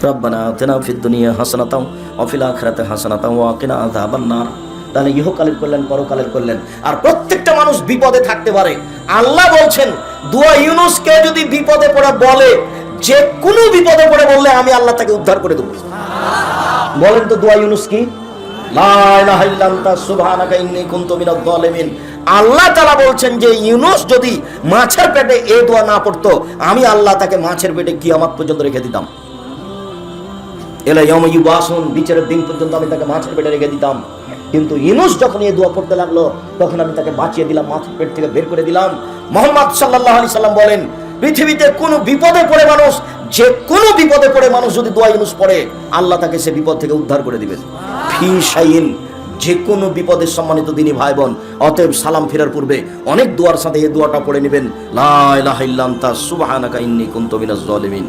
রব্বানা আতিনা ফিদ দুনিয়া হাসানাতাও ওয়া ফিল আখিরাতি হাসানাতাও ওয়া কিনা আযাবান নার। তাহলে ইহকালের কল্যাণ, পরকালের কল্যাণ। আর প্রত্যেকটা মানুষ বিপদে থাকতে পারে। আল্লাহ বলছেন দোয়া ইউনূসকে যদি বিপদে পড়ে বলে, যে কোনো বিপদে পড়ে বললে আমি আল্লাহ তাকে উদ্ধার করে দেব। বলেন তো দোয়া ইউনূস কি? লা ইলাহা ইল্লা আনতা সুবহানাকা ইন্নী কুনতু মিনাজ জালিমিন। আল্লাহ তাআলা বলছেন যে ইউনূস যদি মাছের পেটে এই দোয়া না পড়তো, আমি আল্লাহ তাকে মাছের পেটে কিয়ামত পর্যন্ত রেখে দিতাম। এলা ইয়াউমা ইউবাসুন, বিচারের দিন পর্যন্ত আমি তাকে মাছের পেটে রেখে দিতাম। কিন্তু ইউনূস যখন এই দোয়া পড়তে লাগলো, তখন আমি তাকে বাঁচিয়ে দিলাম, মাছের পেট থেকে বের করে দিলাম। মুহাম্মদ সাল্লাল্লাহু আলাইহি সাল্লাম বলেন, পৃথিবীতে কোনো বিপদে পড়ে মানুষ, যে কোনো বিপদে পড়ে মানুষ যদি দোয়া ইউনূস পড়ে, আল্লাহ তাকে সে বিপদ থেকে উদ্ধার করে দিবেন। ফি শাইইন, যে কোনো বিপদের সম্মানিত দিনী ভাই বোন, অতএব সালাম ফেরার পূর্বে অনেক দোয়ার সাথে এই দোয়াটা পড়ে নেবেন, লা ইলাহা ইল্লা আনতা সুবহানাকা ইন্নী কুনতু মিনাজ জালিমিন।